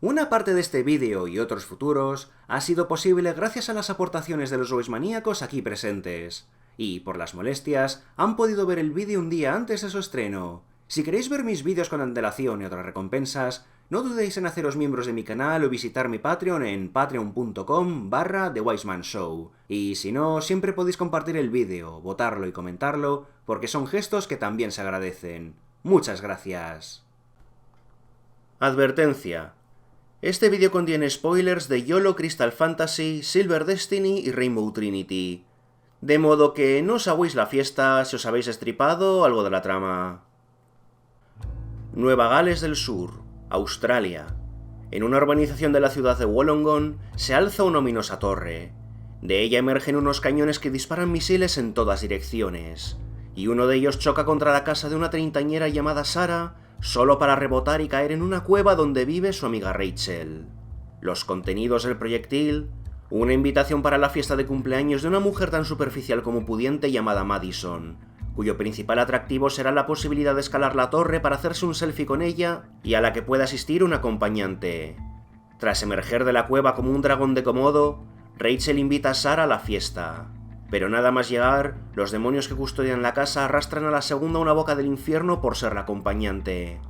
Una parte de este vídeo y otros futuros ha sido posible gracias a las aportaciones de los Wishmaníacos aquí presentes, y por las molestias han podido ver el vídeo un día antes de su estreno. Si queréis ver mis vídeos con antelación y otras recompensas, no dudéis en haceros miembros de mi canal o visitar mi Patreon en patreon.com/TheWisemanShow. Y si no, siempre podéis compartir el vídeo, votarlo y comentarlo, porque son gestos que también se agradecen. Muchas gracias. Advertencia. Este vídeo contiene spoilers de YOLO Crystal Fantasy, Silver Destiny y Rainbow Trinity. De modo que no os hagáis la fiesta si os habéis estripado algo de la trama. Nueva Gales del Sur, Australia. En una urbanización de la ciudad de Wollongong se alza una ominosa torre. De ella emergen unos cañones que disparan misiles en todas direcciones, y uno de ellos choca contra la casa de una treintañera llamada Sarah, solo para rebotar y caer en una cueva donde vive su amiga Rachel. Los contenidos del proyectil: una invitación para la fiesta de cumpleaños de una mujer tan superficial como pudiente llamada Madison, cuyo principal atractivo será la posibilidad de escalar la torre para hacerse un selfie con ella y a la que pueda asistir un acompañante. Tras emerger de la cueva como un dragón de Komodo, Rachel invita a Sarah a la fiesta. Pero nada más llegar, los demonios que custodian la casa arrastran a la segunda a una boca del infierno por ser la acompañante.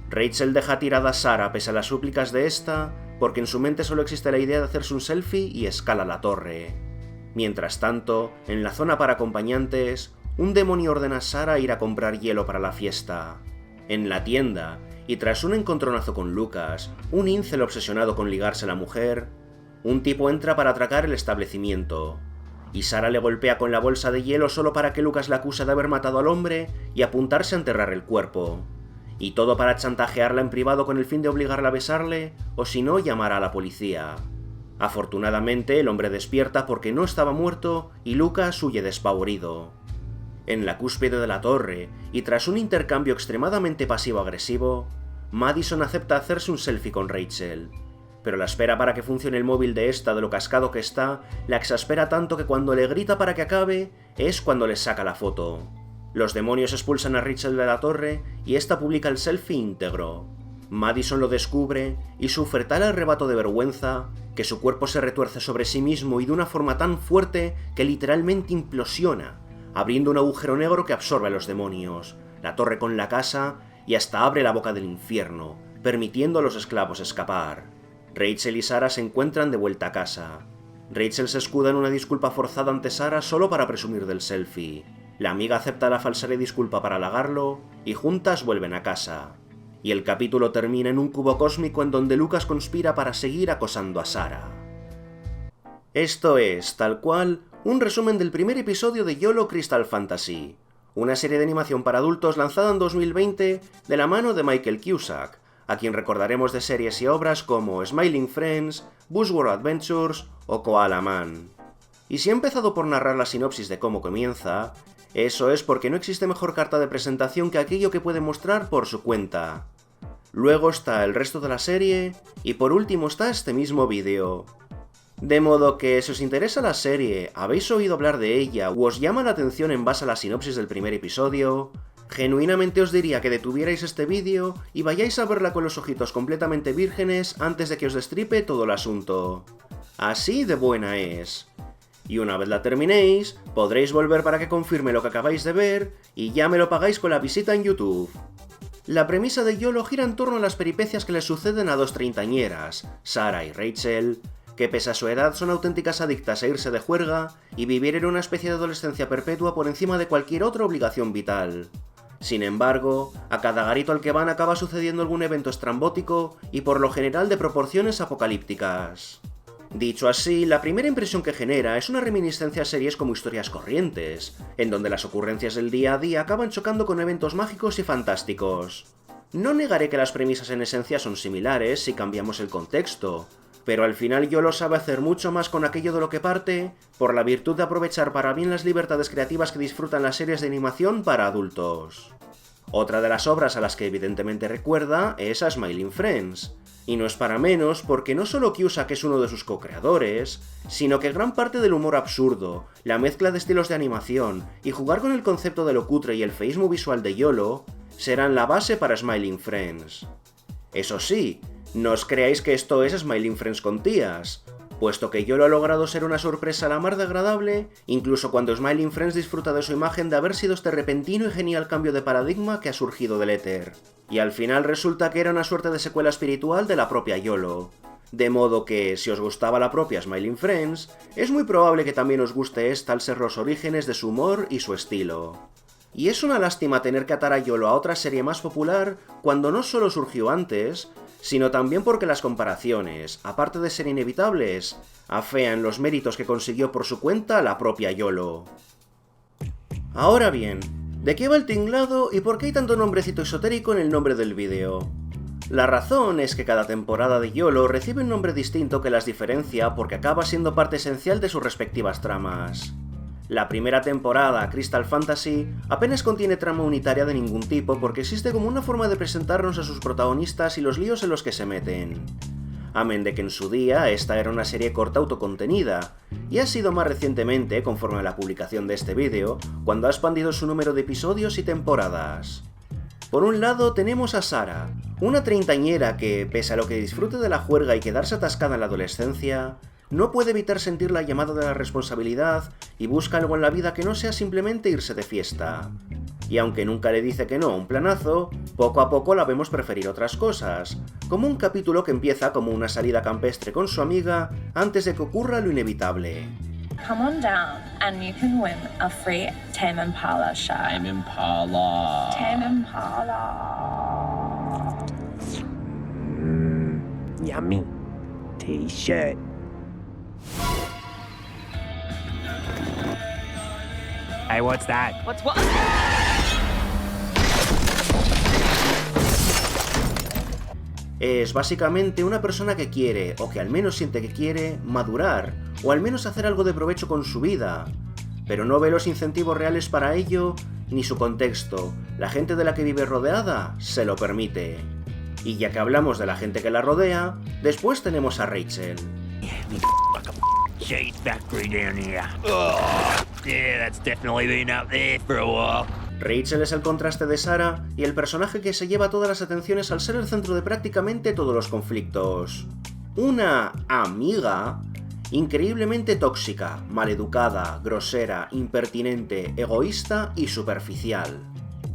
Rachel deja tirada a Sarah pese a las súplicas de esta, porque en su mente solo existe la idea de hacerse un selfie y escala la torre. Mientras tanto, en la zona para acompañantes, un demonio ordena a Sarah ir a comprar hielo para la fiesta. En la tienda, y tras un encontronazo con Lucas, un incel obsesionado con ligarse a la mujer, un tipo entra para atracar el establecimiento, y Sarah le golpea con la bolsa de hielo solo para que Lucas la acuse de haber matado al hombre y apuntarse a enterrar el cuerpo. Y todo para chantajearla en privado con el fin de obligarla a besarle, o si no, llamar a la policía. Afortunadamente, el hombre despierta porque no estaba muerto y Lucas huye despavorido. En la cúspide de la torre, y tras un intercambio extremadamente pasivo-agresivo, Madison acepta hacerse un selfie con Rachel, pero la espera para que funcione el móvil de esta de lo cascado que está la exaspera tanto que cuando le grita para que acabe es cuando le saca la foto. Los demonios expulsan a Rachel de la torre y esta publica el selfie íntegro. Madison lo descubre y sufre tal arrebato de vergüenza que su cuerpo se retuerce sobre sí mismo y de una forma tan fuerte que literalmente implosiona, abriendo un agujero negro que absorbe a los demonios, la torre con la casa y hasta abre la boca del infierno, permitiendo a los esclavos escapar. Rachel y Sarah se encuentran de vuelta a casa. Rachel se escuda en una disculpa forzada ante Sarah solo para presumir del selfie. La amiga acepta la falsaria disculpa para halagarlo y juntas vuelven a casa. Y el capítulo termina en un cubo cósmico en donde Lucas conspira para seguir acosando a Sarah. Esto es, tal cual, un resumen del primer episodio de YOLO Crystal Fantasy, una serie de animación para adultos lanzada en 2020 de la mano de Michael Cusack, a quien recordaremos de series y obras como Smiling Friends, Buzzword Adventures o Koala Man. Y si he empezado por narrar la sinopsis de cómo comienza, eso es porque no existe mejor carta de presentación que aquello que puede mostrar por su cuenta. Luego está el resto de la serie, y por último está este mismo vídeo. De modo que, si os interesa la serie, habéis oído hablar de ella o os llama la atención en base a la sinopsis del primer episodio, genuinamente os diría que detuvierais este vídeo y vayáis a verla con los ojitos completamente vírgenes antes de que os destripe todo el asunto. Así de buena es. Y una vez la terminéis, podréis volver para que confirme lo que acabáis de ver y ya me lo pagáis con la visita en YouTube. La premisa de YOLO gira en torno a las peripecias que le suceden a dos treintañeras, Sarah y Rachel, que pese a su edad son auténticas adictas a irse de juerga y vivir en una especie de adolescencia perpetua por encima de cualquier otra obligación vital. Sin embargo, a cada garito al que van acaba sucediendo algún evento estrambótico y por lo general de proporciones apocalípticas. Dicho así, la primera impresión que genera es una reminiscencia a series como Historias Corrientes, en donde las ocurrencias del día a día acaban chocando con eventos mágicos y fantásticos. No negaré que las premisas en esencia son similares si cambiamos el contexto, pero al final YOLO sabe hacer mucho más con aquello de lo que parte, por la virtud de aprovechar para bien las libertades creativas que disfrutan las series de animación para adultos. Otra de las obras a las que evidentemente recuerda es a Smiling Friends, y no es para menos porque no solo Cusack es uno de sus co-creadores, sino que gran parte del humor absurdo, la mezcla de estilos de animación y jugar con el concepto de lo cutre y el feísmo visual de YOLO serán la base para Smiling Friends. Eso sí, No os creáis que esto es Smiling Friends con tías, puesto que YOLO ha logrado ser una sorpresa a la mar de agradable, incluso cuando Smiling Friends disfruta de su imagen de haber sido este repentino y genial cambio de paradigma que ha surgido del éter. Y al final resulta que era una suerte de secuela espiritual de la propia YOLO. De modo que, si os gustaba la propia Smiling Friends, es muy probable que también os guste esta al ser los orígenes de su humor y su estilo. Y es una lástima tener que atar a YOLO a otra serie más popular cuando no solo surgió antes, sino también porque las comparaciones, aparte de ser inevitables, afean los méritos que consiguió por su cuenta la propia YOLO. Ahora bien, ¿de qué va el tinglado y por qué hay tanto nombrecito esotérico en el nombre del vídeo? La razón es que cada temporada de YOLO recibe un nombre distinto que las diferencia porque acaba siendo parte esencial de sus respectivas tramas. La primera temporada, Crystal Fantasy, apenas contiene trama unitaria de ningún tipo porque existe como una forma de presentarnos a sus protagonistas y los líos en los que se meten. Amén de que en su día esta era una serie corta autocontenida, y ha sido más recientemente, conforme a la publicación de este vídeo, cuando ha expandido su número de episodios y temporadas. Por un lado tenemos a Sarah, una treintañera que, pese a lo que disfrute de la juerga y quedarse atascada en la adolescencia, no puede evitar sentir la llamada de la responsabilidad y busca algo en la vida que no sea simplemente irse de fiesta. Y aunque nunca le dice que no a un planazo, poco a poco la vemos preferir otras cosas, como un capítulo que empieza como una salida campestre con su amiga antes de que ocurra lo inevitable. Come on down and you can win a free Tame Impala shirt. Tame Impala. Tame Impala. Yummy. T-shirt. Hey, what's that? What's what? Es básicamente una persona que quiere, o que al menos siente que quiere, madurar, o al menos hacer algo de provecho con su vida, pero no ve los incentivos reales para ello, ni su contexto, la gente de la que vive rodeada, se lo permite. Y ya que hablamos de la gente que la rodea, después tenemos a Rachel. Cheese factory down here. Yeah, that's definitely been up there for a while. Rachel es el contraste de Sarah y el personaje que se lleva todas las atenciones al ser el centro de prácticamente todos los conflictos. Una amiga increíblemente tóxica, maleducada, grosera, impertinente, egoísta y superficial.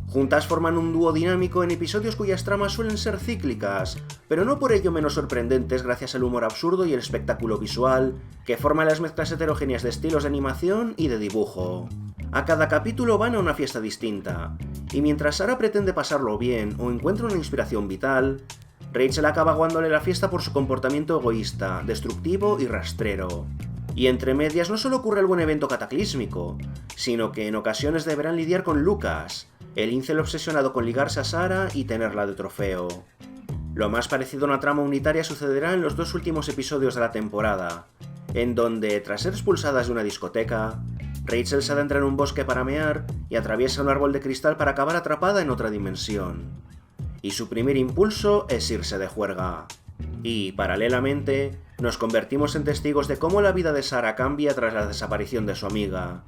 Juntas forman un dúo dinámico en episodios cuyas tramas suelen ser cíclicas, pero no por ello menos sorprendentes gracias al humor absurdo y el espectáculo visual que forman las mezclas heterogéneas de estilos de animación y de dibujo. A cada capítulo van a una fiesta distinta, y mientras Sarah pretende pasarlo bien o encuentra una inspiración vital, Rachel acaba aguándole la fiesta por su comportamiento egoísta, destructivo y rastrero. Y entre medias no solo ocurre algún evento cataclísmico, sino que en ocasiones deberán lidiar con Lucas, el incel obsesionado con ligarse a Sarah y tenerla de trofeo. Lo más parecido a una trama unitaria sucederá en los dos últimos episodios de la temporada, en donde, tras ser expulsadas de una discoteca, Rachel se adentra en un bosque para mear y atraviesa un árbol de cristal para acabar atrapada en otra dimensión. Y su primer impulso es irse de juerga. Y, paralelamente, nos convertimos en testigos de cómo la vida de Sarah cambia tras la desaparición de su amiga.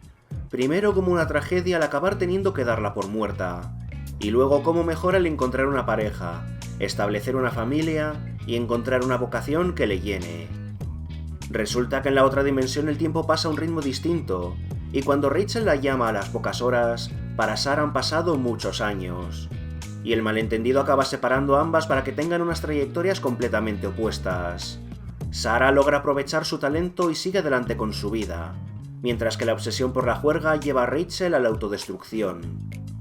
Primero como una tragedia al acabar teniendo que darla por muerta, y luego cómo mejora al encontrar una pareja, establecer una familia y encontrar una vocación que le llene. Resulta que en la otra dimensión el tiempo pasa a un ritmo distinto, y cuando Rachel la llama a las pocas horas, para Sarah han pasado muchos años. Y el malentendido acaba separando a ambas para que tengan unas trayectorias completamente opuestas. Sarah logra aprovechar su talento y sigue adelante con su vida, mientras que la obsesión por la juerga lleva a Rachel a la autodestrucción.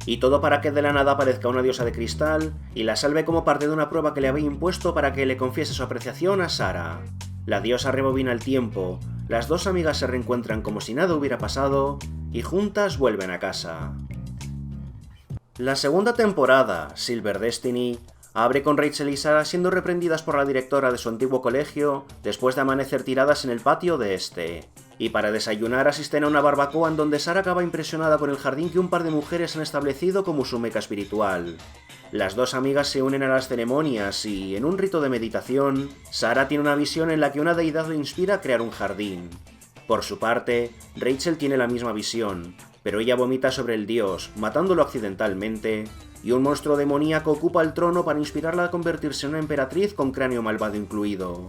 Y todo para que de la nada aparezca una diosa de cristal y la salve como parte de una prueba que le había impuesto para que le confiese su apreciación a Sarah. La diosa rebobina el tiempo, las dos amigas se reencuentran como si nada hubiera pasado y juntas vuelven a casa. La segunda temporada, Silver Destiny, abre con Rachel y Sarah siendo reprendidas por la directora de su antiguo colegio después de amanecer tiradas en el patio de este. Y para desayunar asisten a una barbacoa en donde Sarah acaba impresionada con el jardín que un par de mujeres han establecido como su meca espiritual. Las dos amigas se unen a las ceremonias y, en un rito de meditación, Sarah tiene una visión en la que una deidad le inspira a crear un jardín. Por su parte, Rachel tiene la misma visión, pero ella vomita sobre el dios, matándolo accidentalmente, y un monstruo demoníaco ocupa el trono para inspirarla a convertirse en una emperatriz con cráneo malvado incluido.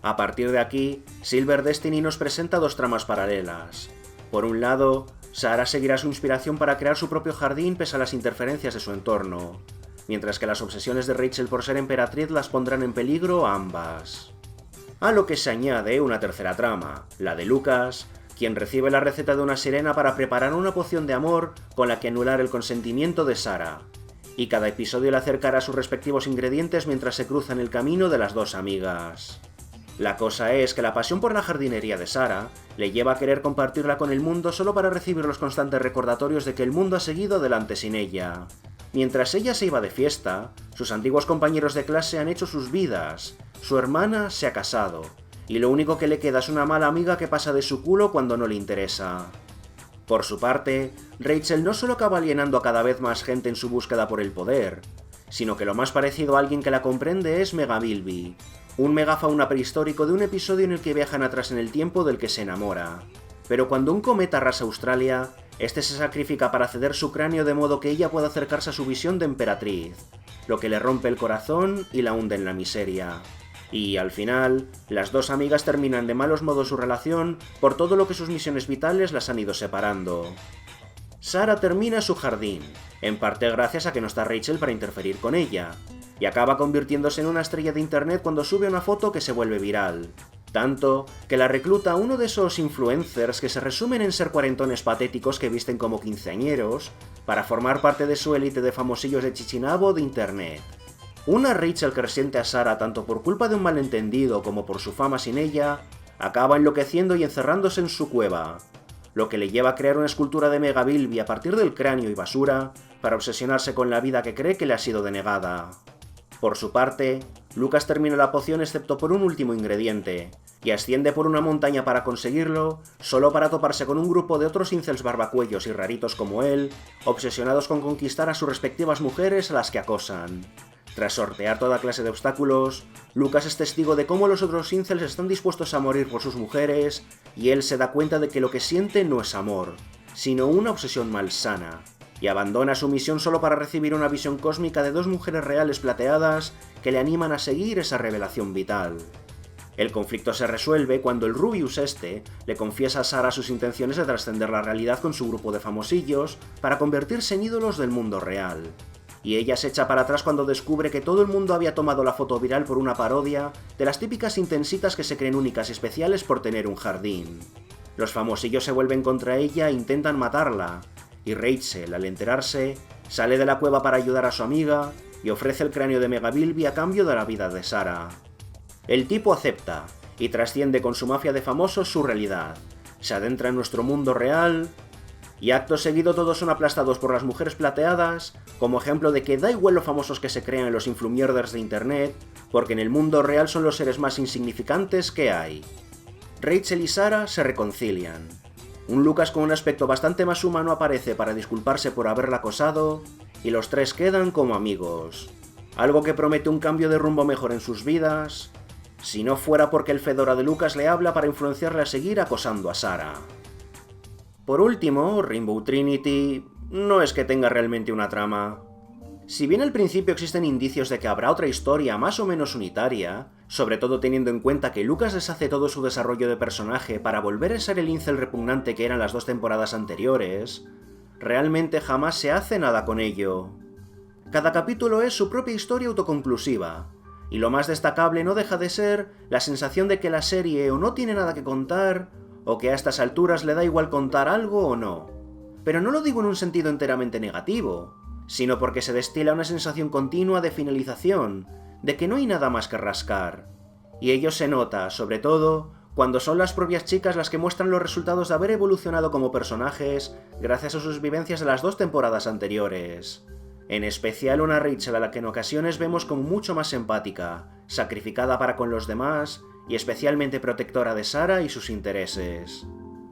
A partir de aquí, Silver Destiny nos presenta dos tramas paralelas. Por un lado, Sarah seguirá su inspiración para crear su propio jardín pese a las interferencias de su entorno, mientras que las obsesiones de Rachel por ser emperatriz las pondrán en peligro a ambas. A lo que se añade una tercera trama, la de Lucas, quien recibe la receta de una sirena para preparar una poción de amor con la que anular el consentimiento de Sarah, y cada episodio le acercará a sus respectivos ingredientes mientras se cruzan el camino de las dos amigas. La cosa es que la pasión por la jardinería de Sarah le lleva a querer compartirla con el mundo solo para recibir los constantes recordatorios de que el mundo ha seguido adelante sin ella. Mientras ella se iba de fiesta, sus antiguos compañeros de clase han hecho sus vidas, su hermana se ha casado, y lo único que le queda es una mala amiga que pasa de su culo cuando no le interesa. Por su parte, Rachel no solo acaba alienando a cada vez más gente en su búsqueda por el poder, sino que lo más parecido a alguien que la comprende es Megabilby, un megafauna prehistórico de un episodio en el que viajan atrás en el tiempo del que se enamora. Pero cuando un cometa arrasa Australia, este se sacrifica para ceder su cráneo de modo que ella pueda acercarse a su visión de emperatriz, lo que le rompe el corazón y la hunde en la miseria. Y al final, las dos amigas terminan de malos modos su relación por todo lo que sus misiones vitales las han ido separando. Sarah termina su jardín, en parte gracias a que no está Rachel para interferir con ella, y acaba convirtiéndose en una estrella de internet cuando sube una foto que se vuelve viral. Tanto que la recluta uno de esos influencers que se resumen en ser cuarentones patéticos que visten como quinceañeros, para formar parte de su élite de famosillos de Chichinabo de internet. Una Rachel que resiente a Sarah tanto por culpa de un malentendido como por su fama sin ella, acaba enloqueciendo y encerrándose en su cueva, lo que le lleva a crear una escultura de Megabilby a partir del cráneo y basura para obsesionarse con la vida que cree que le ha sido denegada. Por su parte, Lucas termina la poción excepto por un último ingrediente, y asciende por una montaña para conseguirlo, solo para toparse con un grupo de otros incels barbacuellos y raritos como él, obsesionados con conquistar a sus respectivas mujeres a las que acosan. Tras sortear toda clase de obstáculos, Lucas es testigo de cómo los otros incels están dispuestos a morir por sus mujeres, y él se da cuenta de que lo que siente no es amor, sino una obsesión malsana, y abandona su misión solo para recibir una visión cósmica de dos mujeres reales plateadas que le animan a seguir esa revelación vital. El conflicto se resuelve cuando el Rubius le confiesa a Sarah sus intenciones de trascender la realidad con su grupo de famosillos para convertirse en ídolos del mundo real. Y ella se echa para atrás cuando descubre que todo el mundo había tomado la foto viral por una parodia de las típicas intensitas que se creen únicas y especiales por tener un jardín. Los famosillos se vuelven contra ella e intentan matarla, y Rachel, al enterarse, sale de la cueva para ayudar a su amiga y ofrece el cráneo de Megabilby a cambio de la vida de Sarah. El tipo acepta, y trasciende con su mafia de famosos su realidad, se adentra en nuestro mundo real, y acto seguido todos son aplastados por las mujeres plateadas, como ejemplo de que da igual lo famosos que se crean los influmierders de internet, porque en el mundo real son los seres más insignificantes que hay. Rachel y Sarah se reconcilian. Un Lucas con un aspecto bastante más humano aparece para disculparse por haberla acosado, y los tres quedan como amigos. Algo que promete un cambio de rumbo mejor en sus vidas, si no fuera porque el Fedora de Lucas le habla para influenciarle a seguir acosando a Sarah. Por último, Rainbow Trinity no es que tenga realmente una trama. Si bien al principio existen indicios de que habrá otra historia más o menos unitaria, sobre todo teniendo en cuenta que Lucas deshace todo su desarrollo de personaje para volver a ser el incel repugnante que eran las 2 temporadas anteriores, realmente jamás se hace nada con ello. Cada capítulo es su propia historia autoconclusiva, y lo más destacable no deja de ser la sensación de que la serie o no tiene nada que contar, o que a estas alturas le da igual contar algo o no. Pero no lo digo en un sentido enteramente negativo, sino porque se destila una sensación continua de finalización, de que no hay nada más que rascar. Y ello se nota, sobre todo, cuando son las propias chicas las que muestran los resultados de haber evolucionado como personajes gracias a sus vivencias de las 2 temporadas anteriores. En especial una Rachel a la que en ocasiones vemos como mucho más empática, sacrificada para con los demás y especialmente protectora de Sarah y sus intereses.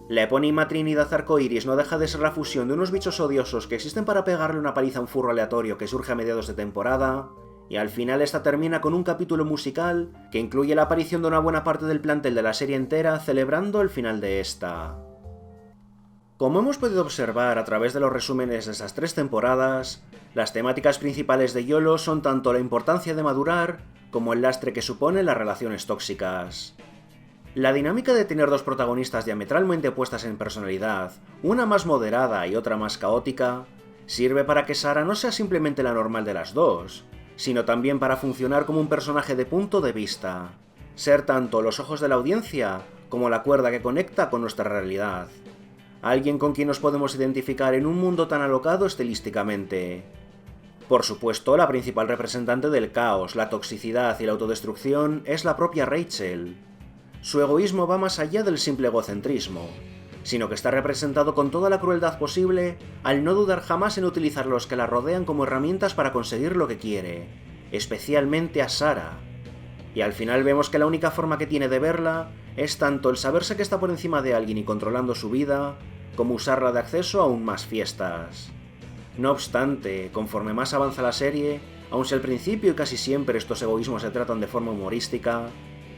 La epónima Trinidad Arcoiris no deja de ser la fusión de unos bichos odiosos que existen para pegarle una paliza a un furro aleatorio que surge a mediados de temporada, y al final esta termina con un capítulo musical que incluye la aparición de una buena parte del plantel de la serie entera celebrando el final de esta. Como hemos podido observar a través de los resúmenes de estas 3 temporadas, las temáticas principales de YOLO son tanto la importancia de madurar como el lastre que suponen las relaciones tóxicas. La dinámica de tener 2 protagonistas diametralmente opuestas en personalidad, una más moderada y otra más caótica, sirve para que Sarah no sea simplemente la normal de las dos, sino también para funcionar como un personaje de punto de vista, ser tanto los ojos de la audiencia como la cuerda que conecta con nuestra realidad. Alguien con quien nos podemos identificar en un mundo tan alocado estilísticamente. Por supuesto, la principal representante del caos, la toxicidad y la autodestrucción es la propia Rachel. Su egoísmo va más allá del simple egocentrismo, sino que está representado con toda la crueldad posible al no dudar jamás en utilizar a los que la rodean como herramientas para conseguir lo que quiere, especialmente a Sarah. Y al final vemos que la única forma que tiene de verla es tanto el saberse que está por encima de alguien y controlando su vida, como usarla de acceso a aún más fiestas. No obstante, conforme más avanza la serie, aun si al principio y casi siempre estos egoísmos se tratan de forma humorística,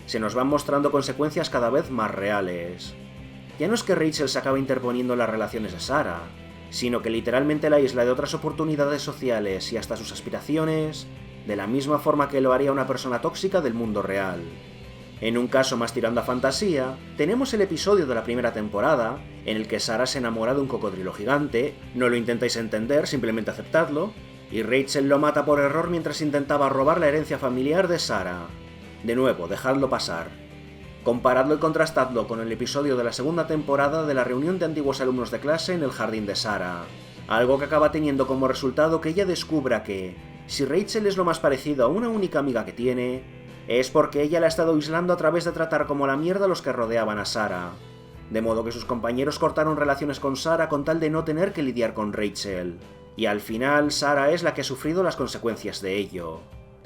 se nos van mostrando consecuencias cada vez más reales. Ya no es que Rachel se acabe interponiendo en las relaciones de Sarah, sino que literalmente la aísla de otras oportunidades sociales y hasta sus aspiraciones, de la misma forma que lo haría una persona tóxica del mundo real. En un caso más tirando a fantasía, tenemos el episodio de la primera temporada, en el que Sarah se enamora de un cocodrilo gigante, no lo intentáis entender, simplemente aceptadlo, y Rachel lo mata por error mientras intentaba robar la herencia familiar de Sarah. De nuevo, dejadlo pasar. Comparadlo y contrastadlo con el episodio de la segunda temporada de la reunión de antiguos alumnos de clase en el jardín de Sarah, algo que acaba teniendo como resultado que ella descubra que, si Rachel es lo más parecido a una única amiga que tiene, es porque ella la ha estado aislando a través de tratar como la mierda a los que rodeaban a Sarah, de modo que sus compañeros cortaron relaciones con Sarah con tal de no tener que lidiar con Rachel, y al final Sarah es la que ha sufrido las consecuencias de ello.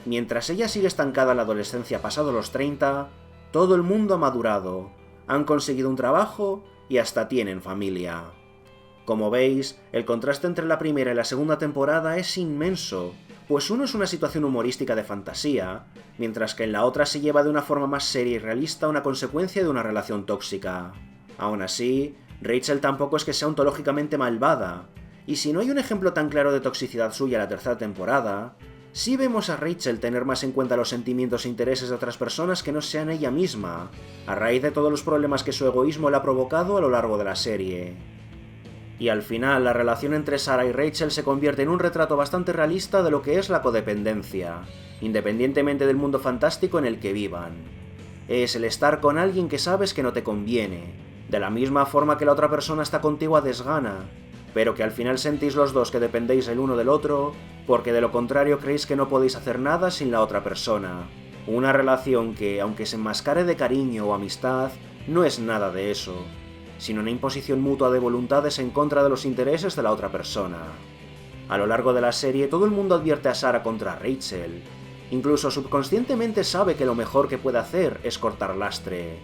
Mientras ella sigue estancada en la adolescencia pasado los 30, todo el mundo ha madurado, han conseguido un trabajo y hasta tienen familia. Como veis, el contraste entre la primera y la segunda temporada es inmenso, pues uno es una situación humorística de fantasía, mientras que en la otra se lleva de una forma más seria y realista una consecuencia de una relación tóxica. Aún así, Rachel tampoco es que sea ontológicamente malvada, y si no hay un ejemplo tan claro de toxicidad suya en la tercera temporada, sí vemos a Rachel tener más en cuenta los sentimientos e intereses de otras personas que no sean ella misma, a raíz de todos los problemas que su egoísmo le ha provocado a lo largo de la serie. Y al final, la relación entre Sarah y Rachel se convierte en un retrato bastante realista de lo que es la codependencia, independientemente del mundo fantástico en el que vivan. Es el estar con alguien que sabes que no te conviene, de la misma forma que la otra persona está contigo a desgana, pero que al final sentís los dos que dependéis el uno del otro, porque de lo contrario creéis que no podéis hacer nada sin la otra persona. Una relación que, aunque se enmascare de cariño o amistad, no es nada de eso, sino una imposición mutua de voluntades en contra de los intereses de la otra persona. A lo largo de la serie, todo el mundo advierte a Sarah contra Rachel. Incluso subconscientemente sabe que lo mejor que puede hacer es cortar lastre.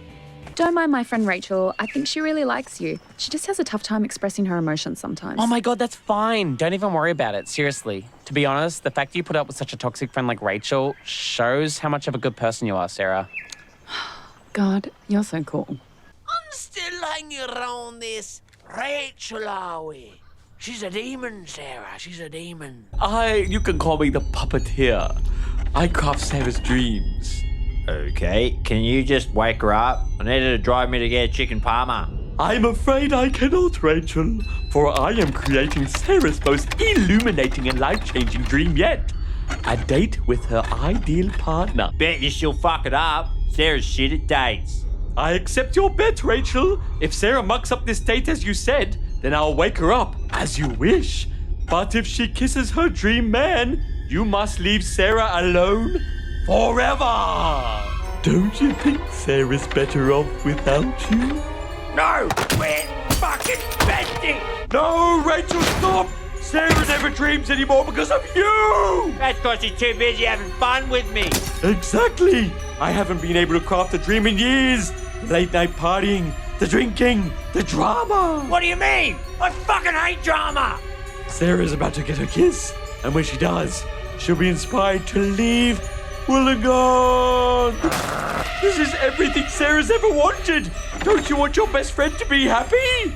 Don't mind my friend Rachel. I think she really likes you. She just has a tough time expressing her emotions sometimes. Oh my god, that's fine. Don't even worry about it. Seriously. To be honest, the fact you put up with such a toxic friend like Rachel shows how much of a good person you are, Sarah. God, you're so cool. I'm still hanging around this Rachel, are we? She's a demon, Sarah. She's a demon. You can call me the puppeteer. I craft Sarah's dreams. Okay, can you just wake her up? I need her to drive me to get a chicken parma. I'm afraid I cannot, Rachel, for I am creating Sarah's most illuminating and life-changing dream yet. A date with her ideal partner. Bet you she'll fuck it up. Sarah's shit at dates. I accept your bet, Rachel. If Sarah mucks up this date as you said, then I'll wake her up, as you wish. But if she kisses her dream man, you must leave Sarah alone forever. Don't you think Sarah's better off without you? No, we're fucking besties. No, Rachel, stop! Sarah never dreams anymore because of you! That's because she's too busy having fun with me. Exactly! I haven't been able to craft a dream in years. The late night partying, the drinking, the drama. What do you mean? I fucking hate drama. Sarah's about to get her kiss, and when she does, she'll be inspired to leave Wollongong. This is everything Sarah's ever wanted. Don't you want your best friend to be happy?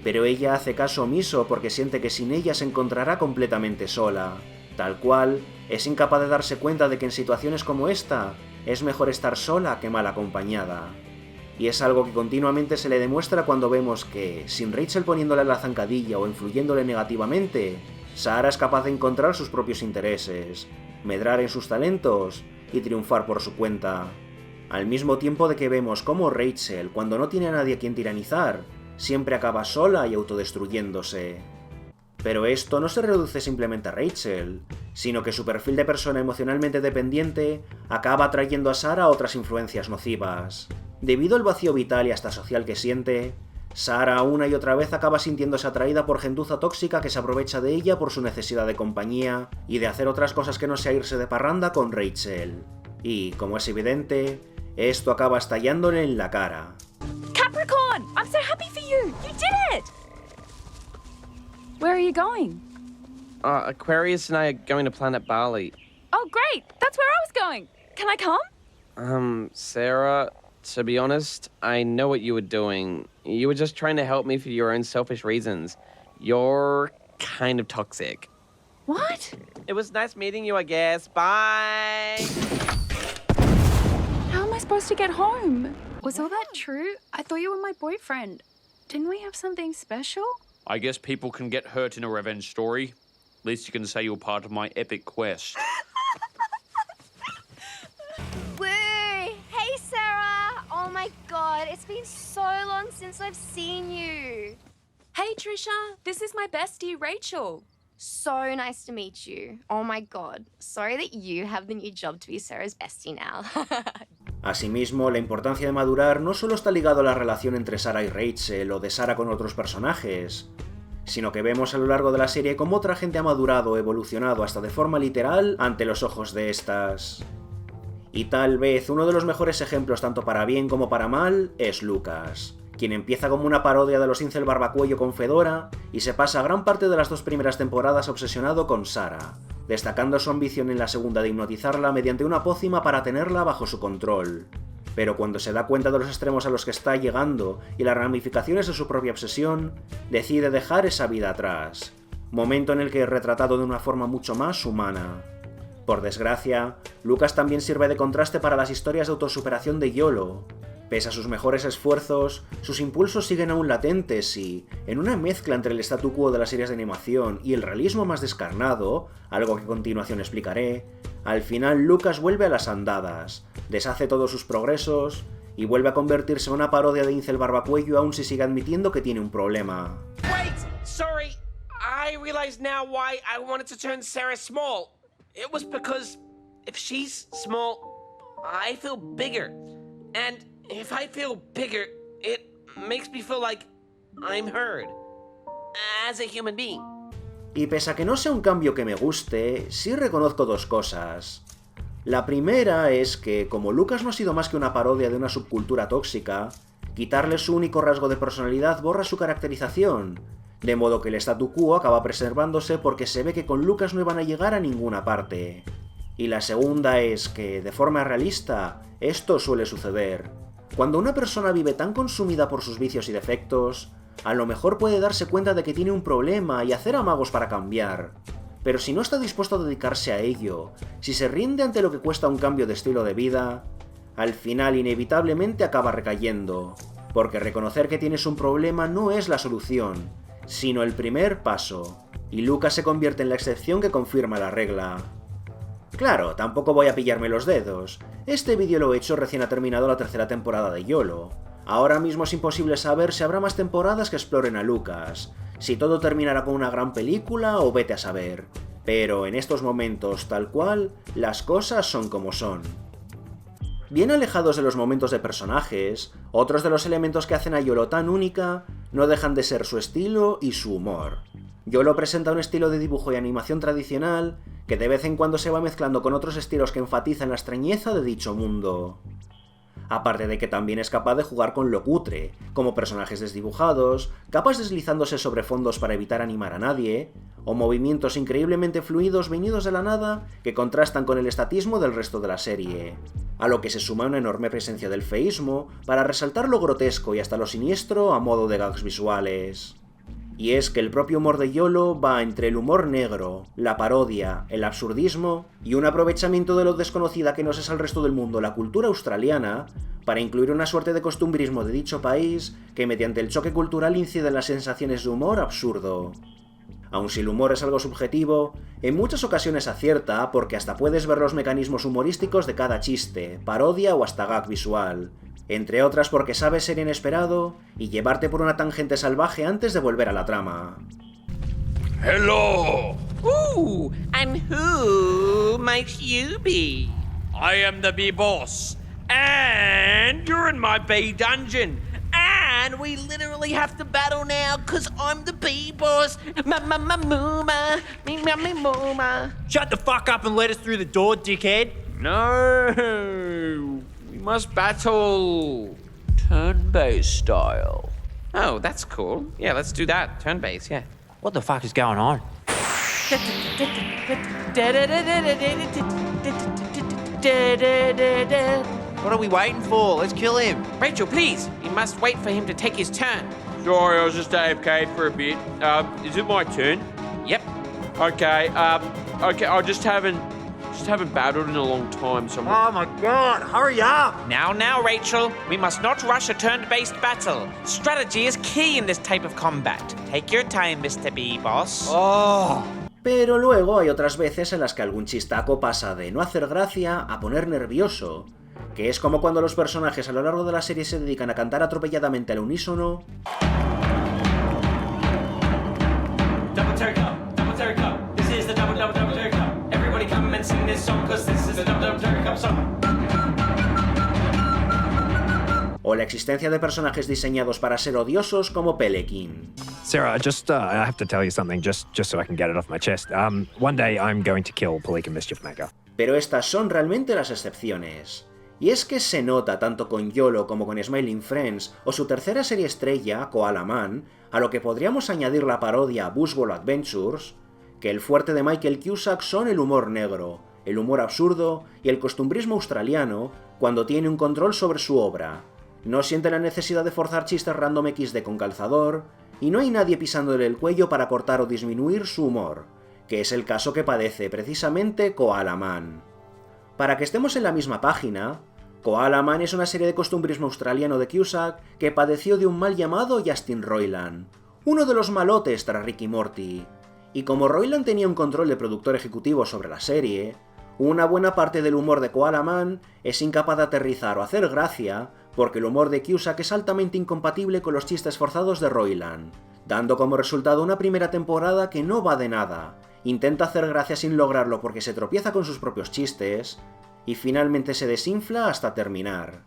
pero ella hace caso omiso porque siente que sin ella se encontrará completamente sola. Tal cual, es incapaz de darse cuenta de que en situaciones como esta, es mejor estar sola que mal acompañada. Y es algo que continuamente se le demuestra cuando vemos que, sin Rachel poniéndole la zancadilla o influyéndole negativamente, Sara es capaz de encontrar sus propios intereses, medrar en sus talentos y triunfar por su cuenta. Al mismo tiempo de que vemos cómo Rachel, cuando no tiene a nadie a quien tiranizar, siempre acaba sola y autodestruyéndose. Pero esto no se reduce simplemente a Rachel, sino que su perfil de persona emocionalmente dependiente acaba atrayendo a Sara a otras influencias nocivas. Debido al vacío vital y hasta social que siente, Sara una y otra vez acaba sintiéndose atraída por gentuza tóxica que se aprovecha de ella por su necesidad de compañía y de hacer otras cosas que no sea irse de parranda con Rachel. Y, como es evidente, esto acaba estallándole en la cara. Capricorn! I'm so happy for you! You did it! Where are you going? Aquarius and I are going to Planet Bali. Oh, great! That's where I was going! Can I come? Sarah, to be honest, I know what you were doing. You were just trying to help me for your own selfish reasons. You're kind of toxic. What? It was nice meeting you, I guess. Bye! How am I supposed to get home? Was all that true? I thought you were my boyfriend. Didn't we have something special? I guess people can get hurt in a revenge story. At least you can say you're part of my epic quest. Woo! Hey, Sarah! Oh my god, it's been so long since I've seen you. Hey, Trisha. This is my bestie, Rachel. So nice to meet you. Oh my god. Sorry that you have the new job to be Sarah's bestie now. Asimismo, la importancia de madurar no solo está ligado a la relación entre Sara y Rachel o de Sara con otros personajes, sino que vemos a lo largo de la serie cómo otra gente ha madurado o evolucionado hasta de forma literal ante los ojos de estas. Y tal vez uno de los mejores ejemplos tanto para bien como para mal es Lucas, quien empieza como una parodia de los incel barbacuello con fedora y se pasa gran parte de las 2 primeras temporadas obsesionado con Sara, destacando su ambición en la segunda de hipnotizarla mediante una pócima para tenerla bajo su control. Pero cuando se da cuenta de los extremos a los que está llegando y las ramificaciones de su propia obsesión, decide dejar esa vida atrás, momento en el que es retratado de una forma mucho más humana. Por desgracia, Lucas también sirve de contraste para las historias de autosuperación de Yolo. Pese a sus mejores esfuerzos, sus impulsos siguen aún latentes y, en una mezcla entre el statu quo de las series de animación y el realismo más descarnado, algo que a continuación explicaré, al final Lucas vuelve a las andadas, deshace todos sus progresos y vuelve a convertirse en una parodia de incel barbacuello aún si sigue admitiendo que tiene un problema. Wait! Sorry, I realize now why I wanted to turn Sarah small. It was because if she's small, I feel bigger. And if I feel bigger, it makes me feel like I'm heard as a human being. Y pese a que no sea un cambio que me guste, sí reconozco 2 cosas. La primera es que, como Lucas no ha sido más que una parodia de una subcultura tóxica, quitarle su único rasgo de personalidad borra su caracterización, de modo que el statu quo acaba preservándose porque se ve que con Lucas no iban a llegar a ninguna parte. Y la segunda es que, de forma realista, esto suele suceder. Cuando una persona vive tan consumida por sus vicios y defectos, a lo mejor puede darse cuenta de que tiene un problema y hacer amagos para cambiar. Pero si no está dispuesto a dedicarse a ello, si se rinde ante lo que cuesta un cambio de estilo de vida, al final inevitablemente acaba recayendo, porque reconocer que tienes un problema no es la solución, sino el primer paso, y Lucas se convierte en la excepción que confirma la regla. Claro, tampoco voy a pillarme los dedos. Este vídeo lo he hecho recién ha terminado la 3ª temporada de YOLO. Ahora mismo es imposible saber si habrá más temporadas que exploren a Lucas, si todo terminará con una gran película o vete a saber. Pero en estos momentos, tal cual, las cosas son como son. Bien alejados de los momentos de personajes, otros de los elementos que hacen a YOLO tan única no dejan de ser su estilo y su humor. YOLO presenta un estilo de dibujo y animación tradicional que de vez en cuando se va mezclando con otros estilos que enfatizan la extrañeza de dicho mundo. Aparte de que también es capaz de jugar con lo cutre, como personajes desdibujados, capas deslizándose sobre fondos para evitar animar a nadie, o movimientos increíblemente fluidos venidos de la nada que contrastan con el estatismo del resto de la serie, a lo que se suma una enorme presencia del feísmo para resaltar lo grotesco y hasta lo siniestro a modo de gags visuales. Y es que el propio humor de YOLO va entre el humor negro, la parodia, el absurdismo y un aprovechamiento de lo desconocida que nos es al resto del mundo la cultura australiana para incluir una suerte de costumbrismo de dicho país que mediante el choque cultural incide en las sensaciones de humor absurdo. Aun si el humor es algo subjetivo, en muchas ocasiones acierta porque hasta puedes ver los mecanismos humorísticos de cada chiste, parodia o hasta gag visual, entre otras porque sabe ser inesperado y llevarte por una tangente salvaje antes de volver a la trama. Hello! Ooh, and who might you be? I am the bee boss, and you're in my bee dungeon. And we literally have to battle now, cause I'm the bee boss. Ma-ma-ma-mooma, me-ma-me-mooma. Shut the fuck up and let us through the door, dickhead. No! We must battle turn-based style. Oh, that's cool. Yeah, let's do that. Turn-based, yeah. What the fuck is going on? What are we waiting for? Let's kill him. Rachel, please. You must wait for him to take his turn. Sorry, I was just AFK for a bit. Is it my turn? Yep. Okay, okay, I just haven't battled in a long time, so Oh my god, hurry up! Now, Rachel. We must not rush a turn-based battle. Strategy is key in this type of combat. Take your time, Mr. Bee Boss. Oh. Pero luego hay otras veces en las que algún chistaco pasa de no hacer gracia a poner nervioso, que es como cuando los personajes a lo largo de la serie se dedican a cantar atropelladamente al unísono. Double turkey cup. This is the double turkey cup. Everybody come and sing this song, cause this is the double turkey cup song. O la existencia de personajes diseñados para ser odiosos como Pelekin. Sarah, I have to tell you something, just so I can get it off my chest. One day I'm going to kill Pelican Mischief Maker. Pero estas son realmente las excepciones. Y es que se nota tanto con YOLO como con Smiling Friends o su tercera serie estrella, Koala Man, a lo que podríamos añadir la parodia Bushwall Adventures, que el fuerte de Michael Cusack son el humor negro, el humor absurdo y el costumbrismo australiano cuando tiene un control sobre su obra. No siente la necesidad de forzar chistes random XD con calzador, y no hay nadie pisándole el cuello para cortar o disminuir su humor, que es el caso que padece precisamente Koala Man. Para que estemos en la misma página, Koala Man es una serie de costumbrismo australiano de Cusack que padeció de un mal llamado Justin Roiland, uno de los malotes tras Rick y Morty, y como Roiland tenía un control de productor ejecutivo sobre la serie, una buena parte del humor de Koala Man es incapaz de aterrizar o hacer gracia porque el humor de Cusack es altamente incompatible con los chistes forzados de Roiland, dando como resultado una primera temporada que no va de nada, intenta hacer gracia sin lograrlo porque se tropieza con sus propios chistes, y finalmente se desinfla hasta terminar.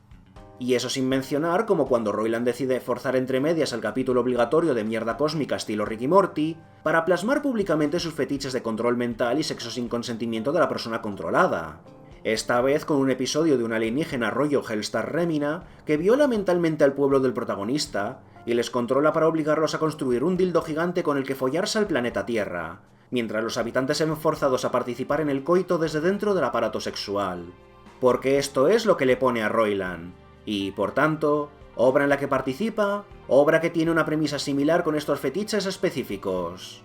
Y eso sin mencionar como cuando Roiland decide forzar entre medias el capítulo obligatorio de mierda cósmica estilo Rick y Morty para plasmar públicamente sus fetiches de control mental y sexo sin consentimiento de la persona controlada. Esta vez con un episodio de un alienígena rollo Hellstar Remina que viola mentalmente al pueblo del protagonista y les controla para obligarlos a construir un dildo gigante con el que follarse al planeta Tierra, mientras los habitantes se ven forzados a participar en el coito desde dentro del aparato sexual. Porque esto es lo que le pone a Roiland, y, por tanto, obra en la que participa, obra que tiene una premisa similar con estos fetiches específicos.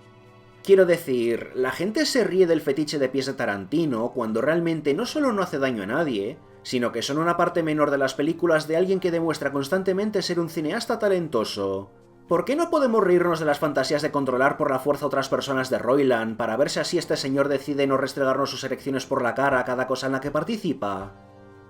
Quiero decir, la gente se ríe del fetiche de pies de Tarantino cuando realmente no solo no hace daño a nadie, sino que son una parte menor de las películas de alguien que demuestra constantemente ser un cineasta talentoso. ¿Por qué no podemos reírnos de las fantasías de controlar por la fuerza a otras personas de Roiland para ver si así este señor decide no restregarnos sus erecciones por la cara a cada cosa en la que participa?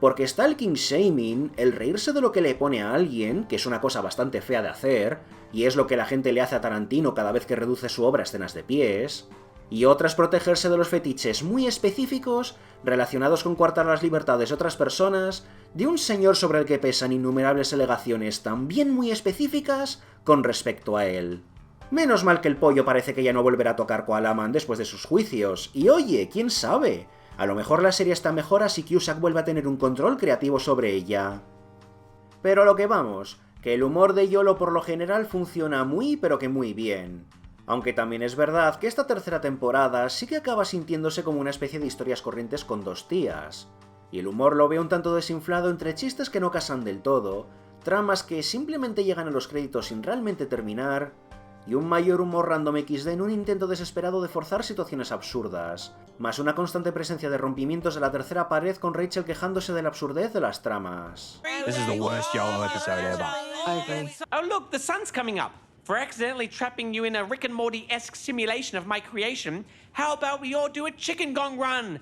Porque está el king shaming, el reírse de lo que le pone a alguien, que es una cosa bastante fea de hacer, y es lo que la gente le hace a Tarantino cada vez que reduce su obra a escenas de pies, y otras protegerse de los fetiches muy específicos relacionados con coartar las libertades de otras personas, de un señor sobre el que pesan innumerables alegaciones también muy específicas con respecto a él. Menos mal que el pollo parece que ya no volverá a tocar Koala Man después de sus juicios, y oye, quién sabe, a lo mejor la serie está mejor si Cusack vuelve a tener un control creativo sobre ella. Pero a lo que vamos, que el humor de YOLO por lo general funciona muy pero que muy bien. Aunque también es verdad que esta tercera temporada sí que acaba sintiéndose como una especie de historias corrientes con dos tías. Y el humor lo veo un tanto desinflado entre chistes que no casan del todo, tramas que simplemente llegan a los créditos sin realmente terminar, y un mayor humor random XD en un intento desesperado de forzar situaciones absurdas, más una constante presencia de rompimientos de la tercera pared con Rachel quejándose de la absurdez de las tramas. This is the worst YOLO episode ever. I agree. Oh, look, the sun's coming up. For accidentally trapping you in a Rick and Morty-esque simulation of my creation, how about we all do a chicken gong run?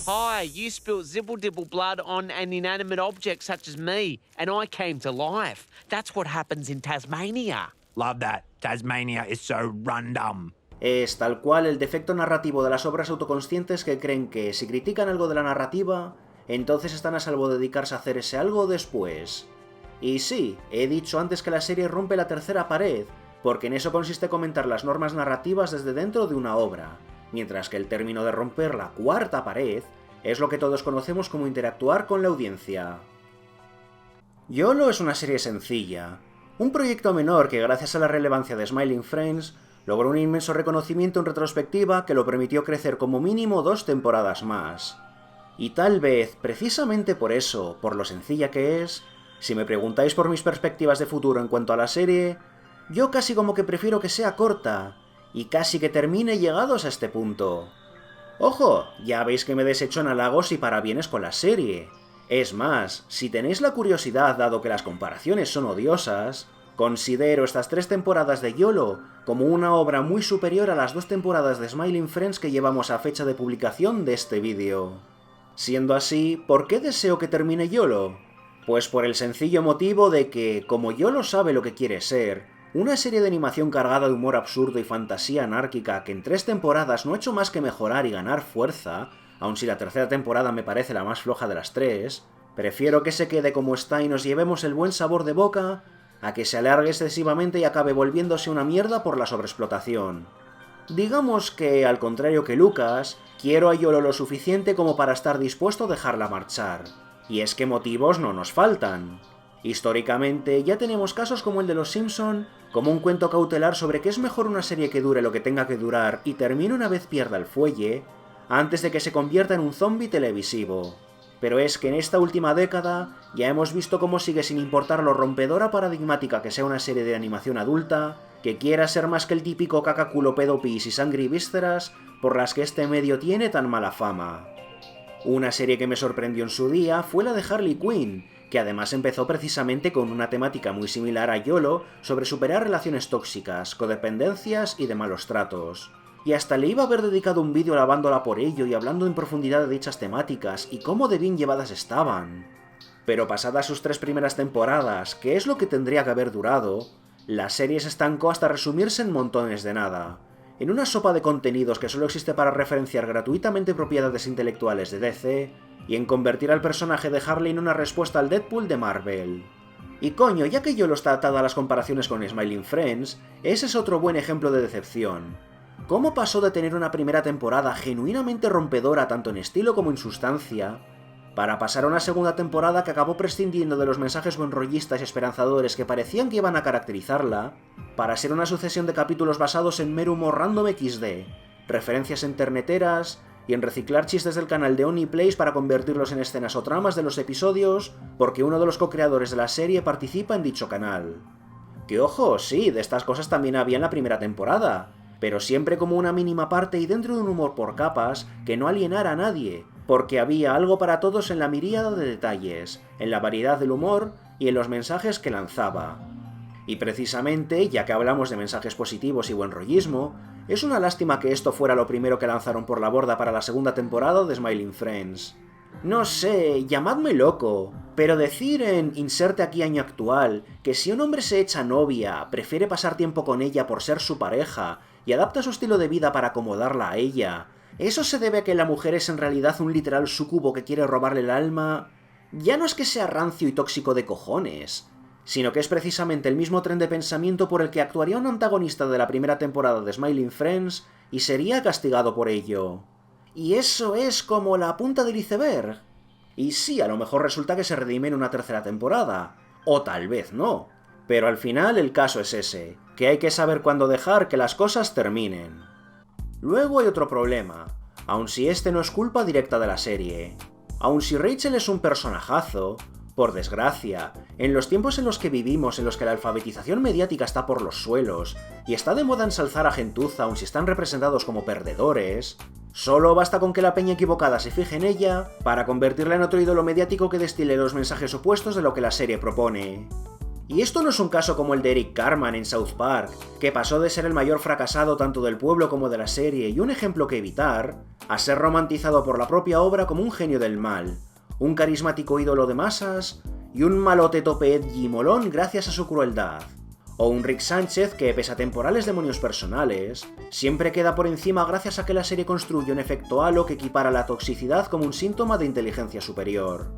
Hi, you spilled zibble-dibble blood on an inanimate object such as me, and I came to life. That's what happens in Tasmania. Love that. Tasmania is so random. Es tal cual el defecto narrativo de las obras autoconscientes que creen que si critican algo de la narrativa, entonces están a salvo de dedicarse a hacer ese algo después. Y sí, he dicho antes que la serie rompe la tercera pared, porque en eso consiste comentar las normas narrativas desde dentro de una obra, mientras que el término de romper la cuarta pared es lo que todos conocemos como interactuar con la audiencia. YOLO es una serie sencilla, un proyecto menor que gracias a la relevancia de Smiling Friends logró un inmenso reconocimiento en retrospectiva que lo permitió crecer como mínimo 2 temporadas más. Y tal vez, precisamente por eso, por lo sencilla que es, si me preguntáis por mis perspectivas de futuro en cuanto a la serie, yo casi como que prefiero que sea corta, y casi que termine llegados a este punto. Ojo, ya veis que me desecho en halagos y parabienes con la serie. Es más, si tenéis la curiosidad dado que las comparaciones son odiosas, considero estas 3 temporadas de YOLO como una obra muy superior a las 2 temporadas de Smiling Friends que llevamos a fecha de publicación de este vídeo. Siendo así, ¿por qué deseo que termine YOLO? Pues por el sencillo motivo de que, como YOLO sabe lo que quiere ser, una serie de animación cargada de humor absurdo y fantasía anárquica que en 3 temporadas no ha hecho más que mejorar y ganar fuerza, aun si la tercera temporada me parece la más floja de las 3, prefiero que se quede como está y nos llevemos el buen sabor de boca, a que se alargue excesivamente y acabe volviéndose una mierda por la sobreexplotación. Digamos que, al contrario que Lucas, quiero a YOLO lo suficiente como para estar dispuesto a dejarla marchar. Y es que motivos no nos faltan. Históricamente, ya tenemos casos como el de Los Simpson, como un cuento cautelar sobre que es mejor una serie que dure lo que tenga que durar y termine una vez pierda el fuelle, antes de que se convierta en un zombie televisivo. Pero es que en esta última década ya hemos visto cómo sigue sin importar lo rompedora paradigmática que sea una serie de animación adulta, que quiera ser más que el típico cacaculo pedo pis y sangre y vísceras por las que este medio tiene tan mala fama. Una serie que me sorprendió en su día fue la de Harley Quinn, que además empezó precisamente con una temática muy similar a YOLO sobre superar relaciones tóxicas, codependencias y de malos tratos. Y hasta le iba a haber dedicado un vídeo alabándola por ello y hablando en profundidad de dichas temáticas y cómo de bien llevadas estaban. Pero pasadas sus 3 primeras temporadas, que es lo que tendría que haber durado, la serie se estancó hasta resumirse en montones de nada, en una sopa de contenidos que solo existe para referenciar gratuitamente propiedades intelectuales de DC, y en convertir al personaje de Harley en una respuesta al Deadpool de Marvel. Y coño, ya que YOLO está atado a las comparaciones con Smiling Friends, ese es otro buen ejemplo de decepción. ¿Cómo pasó de tener una primera temporada genuinamente rompedora tanto en estilo como en sustancia, para pasar a una segunda temporada que acabó prescindiendo de los mensajes buenrollistas y esperanzadores que parecían que iban a caracterizarla, para ser una sucesión de capítulos basados en mero humor random XD, referencias interneteras y en reciclar chistes del canal de Oniplays para convertirlos en escenas o tramas de los episodios, porque uno de los co-creadores de la serie participa en dicho canal? Que ojo, sí, de estas cosas también había en la primera temporada, pero siempre como una mínima parte y dentro de un humor por capas que no alienara a nadie, porque había algo para todos en la miríada de detalles, en la variedad del humor y en los mensajes que lanzaba. Y precisamente, ya que hablamos de mensajes positivos y buen rollismo, es una lástima que esto fuera lo primero que lanzaron por la borda para la segunda temporada de Smiling Friends. No sé, llamadme loco, pero decir en inserte aquí año actual que si un hombre se echa novia, prefiere pasar tiempo con ella por ser su pareja y adapta su estilo de vida para acomodarla a ella, ¿eso se debe a que la mujer es en realidad un literal súcubo que quiere robarle el alma? Ya no es que sea rancio y tóxico de cojones, sino que es precisamente el mismo tren de pensamiento por el que actuaría un antagonista de la primera temporada de Smiling Friends y sería castigado por ello. Y eso es como la punta del iceberg. Y sí, a lo mejor resulta que se redime en una tercera temporada, o tal vez no. Pero al final el caso es ese, que hay que saber cuándo dejar que las cosas terminen. Luego hay otro problema, aun si este no es culpa directa de la serie. Aun si Rachel es un personajazo, Por desgracia, en los tiempos en los que vivimos, en los que la alfabetización mediática está por los suelos, y está de moda ensalzar a gentuza aun si están representados como perdedores, solo basta con que la peña equivocada se fije en ella para convertirla en otro ídolo mediático que destile los mensajes opuestos de lo que la serie propone. Y esto no es un caso como el de Eric Cartman en South Park, que pasó de ser el mayor fracasado tanto del pueblo como de la serie y un ejemplo que evitar, a ser romantizado por la propia obra como un genio del mal, un carismático ídolo de masas y un malote tope edgy y molón gracias a su crueldad. O un Rick Sánchez que, pese a temporales demonios personales, siempre queda por encima gracias a que la serie construye un efecto halo que equipara la toxicidad como un síntoma de inteligencia superior.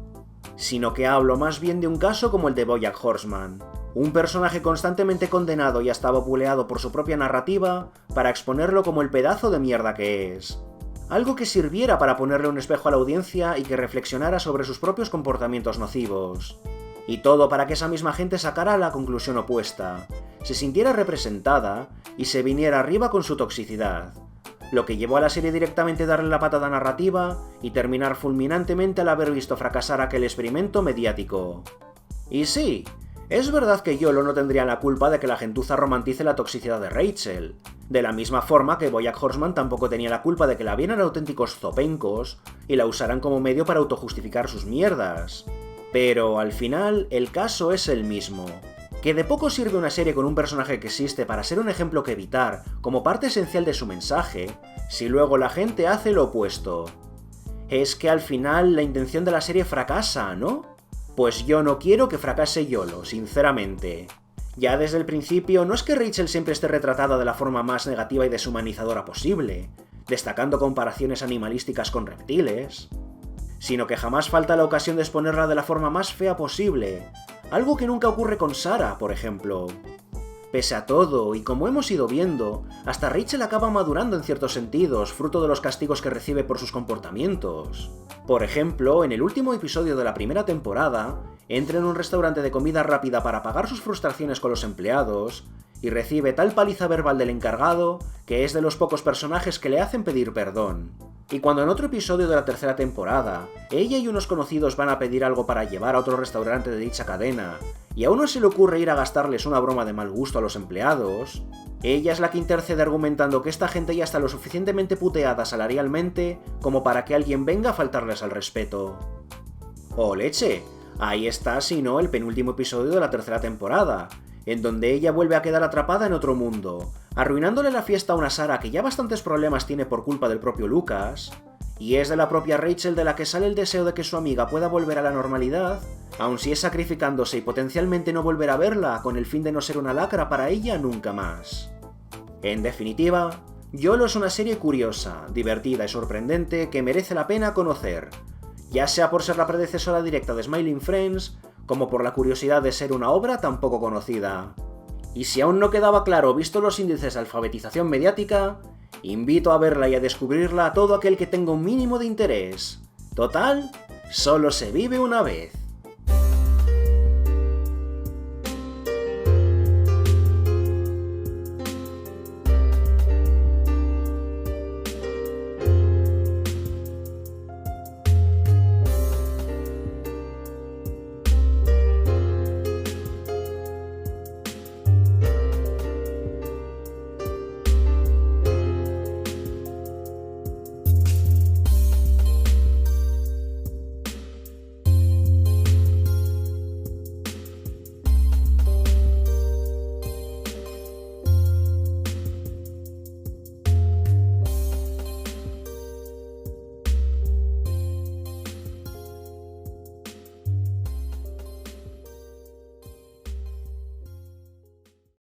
Sino que hablo más bien de un caso como el de BoJack Horseman, un personaje constantemente condenado y hasta vapuleado por su propia narrativa para exponerlo como el pedazo de mierda que es. Algo que sirviera para ponerle un espejo a la audiencia y que reflexionara sobre sus propios comportamientos nocivos. Y todo para que esa misma gente sacara la conclusión opuesta, se sintiera representada y se viniera arriba con su toxicidad. Lo que llevó a la serie directamente a darle la patada narrativa y terminar fulminantemente al haber visto fracasar aquel experimento mediático. Y sí, es verdad que YOLO no tendría la culpa de que la gentuza romantice la toxicidad de Rachel, de la misma forma que BoJack Horseman tampoco tenía la culpa de que la vieran auténticos zopencos y la usaran como medio para autojustificar sus mierdas. Pero al final, el caso es el mismo. Que de poco sirve una serie con un personaje que existe para ser un ejemplo que evitar, como parte esencial de su mensaje, si luego la gente hace lo opuesto. Es que al final la intención de la serie fracasa, ¿no? Pues yo no quiero que fracase YOLO, sinceramente. Ya desde el principio, no es que Rachel siempre esté retratada de la forma más negativa y deshumanizadora posible, destacando comparaciones animalísticas con reptiles, sino que jamás falta la ocasión de exponerla de la forma más fea posible, algo que nunca ocurre con Sarah, por ejemplo. Pese a todo, y como hemos ido viendo, hasta Rachel acaba madurando en ciertos sentidos, fruto de los castigos que recibe por sus comportamientos. Por ejemplo, en el último episodio de la primera temporada, entra en un restaurante de comida rápida para apagar sus frustraciones con los empleados, y recibe tal paliza verbal del encargado que es de los pocos personajes que le hacen pedir perdón. Y cuando en otro episodio de la tercera temporada, ella y unos conocidos van a pedir algo para llevar a otro restaurante de dicha cadena, y a uno se le ocurre ir a gastarles una broma de mal gusto a los empleados, ella es la que intercede argumentando que esta gente ya está lo suficientemente puteada salarialmente como para que alguien venga a faltarles al respeto. ¡Oh leche! Ahí está, si no, el penúltimo episodio de la tercera temporada, en donde ella vuelve a quedar atrapada en otro mundo, arruinándole la fiesta a una Sarah que ya bastantes problemas tiene por culpa del propio Lucas, y es de la propia Rachel de la que sale el deseo de que su amiga pueda volver a la normalidad, aun si es sacrificándose y potencialmente no volver a verla con el fin de no ser una lacra para ella nunca más. En definitiva, YOLO es una serie curiosa, divertida y sorprendente que merece la pena conocer, ya sea por ser la predecesora directa de Smiling Friends, como por la curiosidad de ser una obra tan poco conocida. Y si aún no quedaba claro visto los índices de alfabetización mediática, invito a verla y a descubrirla a todo aquel que tenga un mínimo de interés. Total, solo se vive una vez.